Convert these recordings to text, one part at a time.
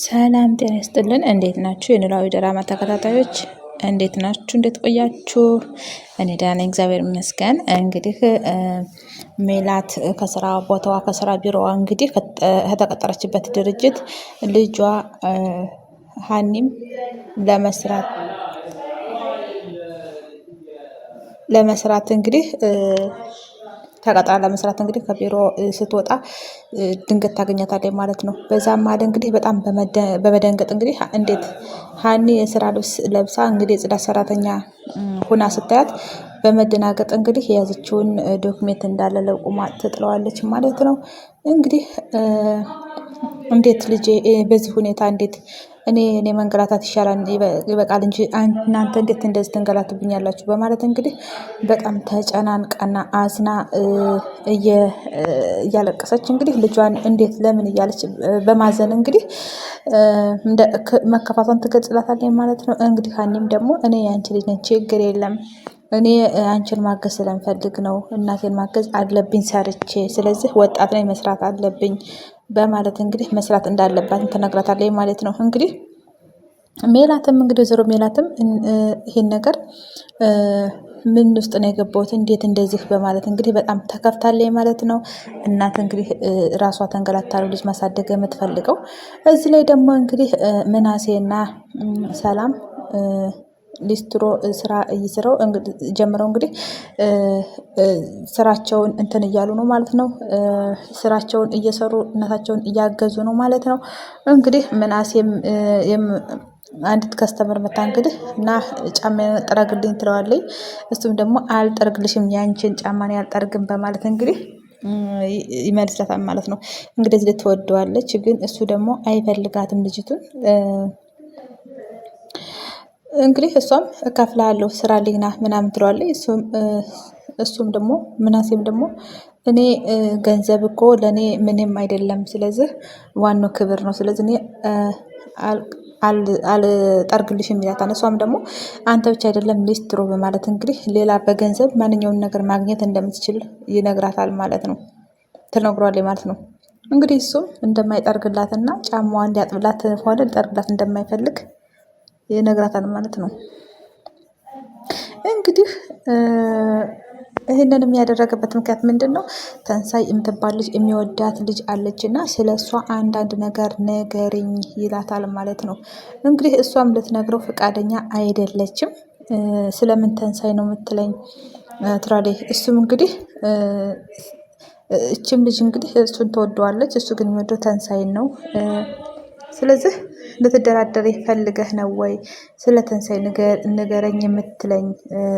ሰላም ጤና ይስጥልን። እንዴት ናችሁ? የኖላዊ ድራማ ተከታታዮች እንዴት ናችሁ? እንዴት ቆያችሁ? እኔ ደህና ነኝ፣ እግዚአብሔር ይመስገን። እንግዲህ ሜላት ከስራ ቦታዋ ከስራ ቢሮዋ እንግዲህ ከተቀጠረችበት ድርጅት ልጇ ሀኒም ለመስራት እንግዲህ ተቀጥራ ለመስራት እንግዲህ ከቢሮ ስትወጣ ድንገት ታገኛታለች ማለት ነው። በዛም ማለ እንግዲህ በጣም በመደንገጥ እንግዲህ እንዴት ሀኒ የስራ ልብስ ለብሳ እንግዲህ የጽዳት ሰራተኛ ሁና ስታያት በመደናገጥ እንግዲህ የያዘችውን ዶክሜንት እንዳለ ለቁማ ትጥለዋለች ማለት ነው። እንግዲህ እንዴት ልጄ በዚህ ሁኔታ እንዴት እኔ መንገላታት ይሻላል ይበቃል እንጂ እናንተ እንዴት እንደዚህ ትንገላቱብኛላችሁ? በማለት እንግዲህ በጣም ተጨናንቃና አዝና እያለቀሰች እንግዲህ ልጇን እንዴት ለምን እያለች በማዘን እንግዲህ መከፋቷን ትገልጽላታለች ማለት ነው። እንግዲህ ሀኒም ደግሞ እኔ ያንቺ ልጅ ነኝ፣ ችግር የለም እኔ አንቺን ማገዝ ስለምፈልግ ነው፣ እናቴን ማገዝ አለብኝ ሰርቼ፣ ስለዚህ ወጣት ነኝ መስራት አለብኝ በማለት እንግዲህ መስራት እንዳለባት ትነግራታለች ማለት ነው። እንግዲህ ሜላትም እንግዲህ ወይዘሮ ሜላትም ይሄን ነገር ምን ውስጥ ነው የገባሁት እንዴት እንደዚህ በማለት እንግዲህ በጣም ተከፍታለች ማለት ነው። እናት እንግዲህ ራሷ ተንገላታ ልጅ ማሳደግ የምትፈልገው እዚህ ላይ ደግሞ እንግዲህ ምናሴና ሰላም ሊስትሮ ስራ እየሰራው ጀምረው እንግዲህ ስራቸውን እንትን እያሉ ነው ማለት ነው። ስራቸውን እየሰሩ እናታቸውን እያገዙ ነው ማለት ነው። እንግዲህ ምናሴም አንዲት ከስተመር መታ እንግዲህ እና ጫማዬን ጠረግልኝ ትለዋለች። እሱም ደግሞ አልጠርግልሽም ያንቺን ጫማን ያልጠርግም በማለት እንግዲህ ይመልስላታል ማለት ነው። እንግዲህ ልትወደዋለች ግን እሱ ደግሞ አይፈልጋትም ልጅቱን። እንግዲህ እሷም እከፍላለሁ ስራልኝ ና ምናምን ትለዋለች። እሱም ደግሞ ምናሴም ደግሞ እኔ ገንዘብ እኮ ለእኔ ምንም አይደለም፣ ስለዚህ ዋናው ክብር ነው፣ ስለዚህ እኔ አልጠርግልሽም ይላታል። እሷም ደግሞ አንተ ብቻ አይደለም ሊስትሮ በማለት እንግዲህ ሌላ በገንዘብ ማንኛውን ነገር ማግኘት እንደምትችል ይነግራታል ማለት ነው፣ ትነግሯለች ማለት ነው። እንግዲህ እሱም እንደማይጠርግላትና ጫማዋን እንዲያጥብላት ሆነ ሊጠርግላት እንደማይፈልግ ይነግራታል ማለት ነው። እንግዲህ ይህንን የሚያደረገበት ምክንያት ምንድን ነው? ተንሳይ የምትባል ልጅ የሚወዳት ልጅ አለች እና ስለ እሷ አንዳንድ ነገር ንገሪኝ ይላታል ማለት ነው። እንግዲህ እሷም ልትነግረው ፈቃደኛ አይደለችም። ስለምን ተንሳይ ነው የምትለኝ ትላለች። እሱም እንግዲህ እችም ልጅ እንግዲህ እሱን ትወደዋለች፣ እሱ ግን የሚወደው ተንሳይን ነው። ስለዚህ ልትደራደር ፈልገህ ነው ወይ ስለ ተንሳይ ንገረኝ የምትለኝ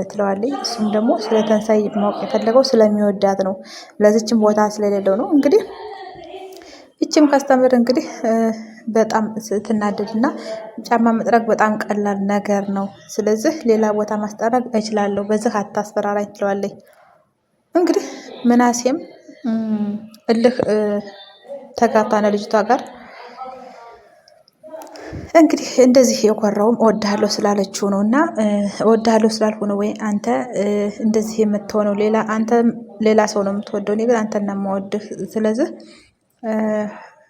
ትለዋለች። እሱም ደግሞ ስለ ተንሳይ ማወቅ የፈለገው ስለሚወዳት ነው፣ ለዚችም ቦታ ስለሌለው ነው። እንግዲህ ይችም ካስተምር እንግዲህ በጣም ስትናደድና ጫማ መጥረግ በጣም ቀላል ነገር ነው፣ ስለዚህ ሌላ ቦታ ማስጠረግ እችላለሁ፣ በዚህ አታስፈራራኝ ትለዋለች። እንግዲህ ምናሴም እልህ ተጋባና ልጅቷ ጋር እንግዲህ እንደዚህ የኮራውም እወድሃለሁ ስላለችው ነው። እና እወድሃለሁ ስላልሆነ ወይ አንተ እንደዚህ የምትሆነው አንተ ሌላ ሰው ነው የምትወደው፣ እኔ ግን አንተን ነው የምወድህ። ስለዚህ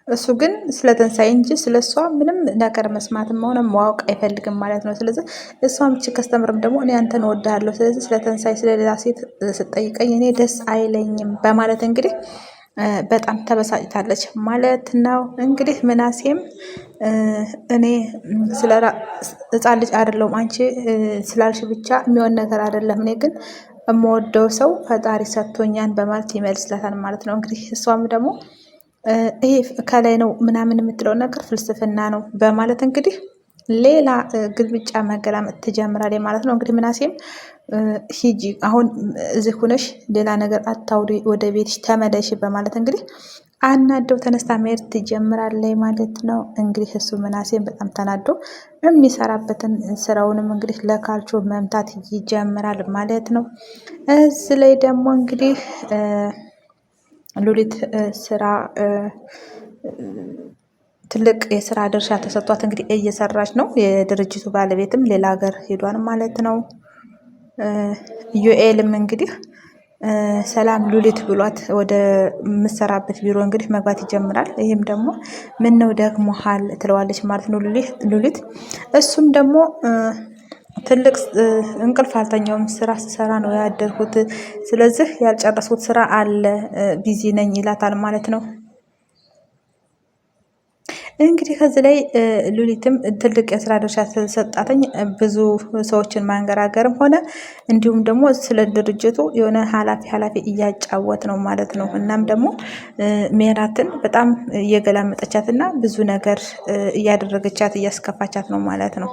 እሱ ግን ስለ ትንሳኤ እንጂ ስለ እሷ ምንም ነገር መስማትም ሆነ ማወቅ አይፈልግም ማለት ነው። ስለዚህ እሷም እቺ ከስተምርም ደግሞ እኔ አንተን እወድሃለሁ፣ ስለዚህ ስለ ትንሳኤ ስለሌላ ሴት ስጠይቀኝ እኔ ደስ አይለኝም በማለት እንግዲህ በጣም ተበሳጭታለች ማለት ነው። እንግዲህ ምናሴም እኔ ስለ ህፃን ልጅ አይደለሁም አንቺ ስላልሽ ብቻ የሚሆን ነገር አይደለም፣ እኔ ግን የምወደው ሰው ፈጣሪ ሰጥቶኛል በማለት ይመልስላታል ማለት ነው። እንግዲህ እሷም ደግሞ ይሄ ከላይ ነው ምናምን የምትለው ነገር ፍልስፍና ነው በማለት እንግዲህ ሌላ ግልምጫ መገላመጥ ትጀምራለች ማለት ነው። እንግዲህ ምናሴም ሂጂ አሁን እዚህ ሁነሽ ሌላ ነገር አታውሪ፣ ወደ ቤትሽ ተመለሽ በማለት እንግዲህ አናደው ተነስታ መሄድ ትጀምራለች ማለት ነው። እንግዲህ እሱ ምናሴም በጣም ተናዶ የሚሰራበትን ስራውንም እንግዲህ ለካልቾ መምታት ይጀምራል ማለት ነው። እዚህ ላይ ደግሞ እንግዲህ ሉሊት ስራ ትልቅ የስራ ድርሻ ተሰጥቷት እንግዲህ እየሰራች ነው። የድርጅቱ ባለቤትም ሌላ ሀገር ሄዷን ማለት ነው። ዩኤልም እንግዲህ ሰላም ሉሊት ብሏት ወደ ምሰራበት ቢሮ እንግዲህ መግባት ይጀምራል። ይህም ደግሞ ምን ነው ደግሞሃል ትለዋለች ማለት ነው ሉሊት። እሱም ደግሞ ትልቅ እንቅልፍ አልተኛውም፣ ስራ ስሰራ ነው ያደርኩት፣ ስለዚህ ያልጨረስኩት ስራ አለ፣ ቢዚ ነኝ ይላታል ማለት ነው። እንግዲህ ከዚህ ላይ ሉሊትም ትልቅ የስራ ድርሻ ስለሰጣተኝ ብዙ ሰዎችን ማንገራገርም ሆነ እንዲሁም ደግሞ ስለ ድርጅቱ የሆነ ኃላፊ እያጫወት ነው ማለት ነው። እናም ደግሞ ሜላትን በጣም እየገላመጠቻት እና ብዙ ነገር እያደረገቻት እያስከፋቻት ነው ማለት ነው።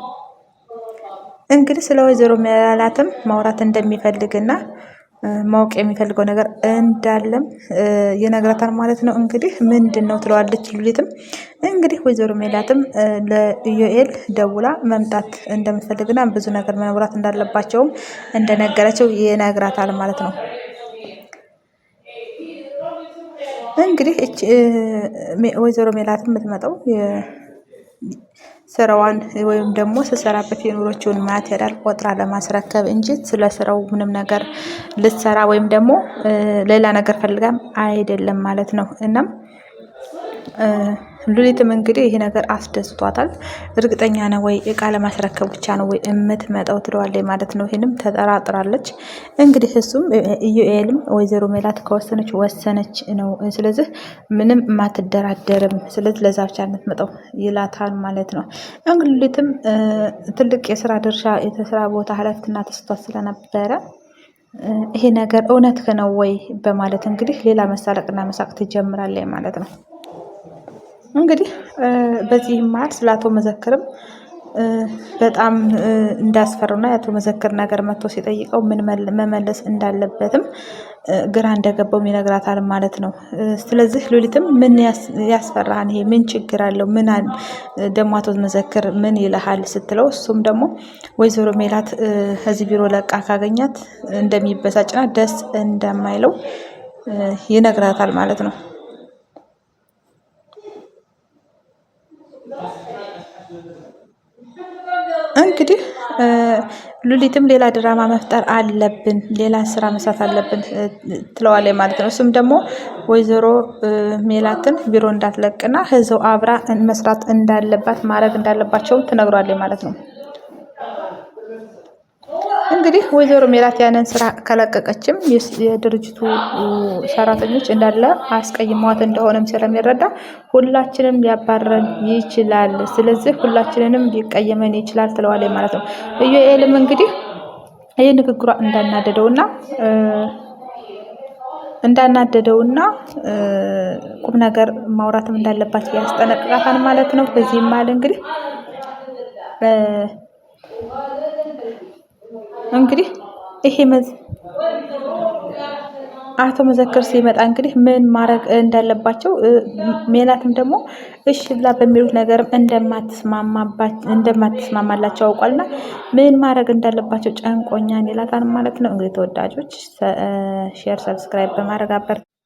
እንግዲህ ስለ ወይዘሮ ሜላትም ማውራት እንደሚፈልግና ማወቅ የሚፈልገው ነገር እንዳለም ይነግራታል ማለት ነው። እንግዲህ ምንድን ነው ትለዋለች ሉሊትም። እንግዲህ ወይዘሮ ሜላትም ለኢዮኤል ደውላ መምጣት እንደምትፈልግና ብዙ ነገር መነግራት እንዳለባቸውም እንደነገረችው ይነግራታል ማለት ነው። እንግዲህ ወይዘሮ ሜላት የምትመጣው ስራዋን ወይም ደግሞ ስሰራበት የኖሮችውን ማቴሪያል ቆጥራ ለማስረከብ እንጂ ስለ ስራው ምንም ነገር ልትሰራ ወይም ደግሞ ሌላ ነገር ፈልጋም አይደለም ማለት ነው። እናም ሉሊትም እንግዲህ ይሄ ነገር አስደስቷታል። እርግጠኛ ነው ወይ እቃ ለማስረከብ ብቻ ነው ወይ የምትመጣው ትለዋለች ማለት ነው። ይሄንም ተጠራጥራለች። እንግዲህ እሱም ኢዩኤልም ወይዘሮ ሜላት ከወሰነች ወሰነች ነው። ስለዚህ ምንም ማትደራደርም፣ ስለዚህ ለዛ ብቻ የምትመጣው ይላታል ማለት ነው። እንግዲህ ሉሊትም ትልቅ የስራ ድርሻ የስራ ቦታ ኃላፊነትና ተሰጥቷት ስለነበረ ይሄ ነገር እውነት ነው ወይ በማለት እንግዲህ ሌላ መሳለቅና መሳቅ ትጀምራለች ማለት ነው። እንግዲህ በዚህም መሀል ስለ አቶ መዘክርም በጣም እንዳስፈሩና የአቶ መዘክር ነገር መጥቶ ሲጠይቀው ምን መመለስ እንዳለበትም ግራ እንደገባው ይነግራታል ማለት ነው። ስለዚህ ሉሊትም ምን ያስፈራሃል? ይሄ ምን ችግር አለው? ምን ደግሞ አቶ መዘክር ምን ይልሃል ስትለው እሱም ደግሞ ወይዘሮ ሜላት ከዚህ ቢሮ ለቃ ካገኛት እንደሚበሳጭና ደስ እንደማይለው ይነግራታል ማለት ነው። እንግዲህ ሉሊትም ሌላ ድራማ መፍጠር አለብን፣ ሌላ ስራ መስራት አለብን ትለዋለች ማለት ነው። እሱም ደግሞ ወይዘሮ ሜላትን ቢሮ እንዳትለቅና እዛው አብራ መስራት እንዳለባት ማድረግ እንዳለባቸውም ትነግሯለች ማለት ነው። እንግዲህ ወይዘሮ ሜላት ያንን ስራ ከለቀቀችም የድርጅቱ ሰራተኞች እንዳለ አስቀይሟት እንደሆነም ስለሚረዳ ሁላችንም ሊያባረን ይችላል፣ ስለዚህ ሁላችንንም ሊቀየመን ይችላል ትለዋለች ማለት ነው። ኢዩኤልም እንግዲህ ይህ ንግግሯ እንዳናደደውና ቁም ነገር ማውራትም እንዳለባት ያስጠነቅቃታል ማለት ነው። በዚህም ማለት እንግዲህ ይሄ አቶ መዘክር ሲመጣ እንግዲህ ምን ማድረግ እንዳለባቸው ሜላትም ደግሞ እሺ ብላ በሚሉት ነገርም እንደማትስማማላቸው አውቋልና ምን ማድረግ እንዳለባቸው ጨንቆኛን ይላታል ማለት ነው። እንግዲህ ተወዳጆች ሼር፣ ሰብስክራይብ በማድረግ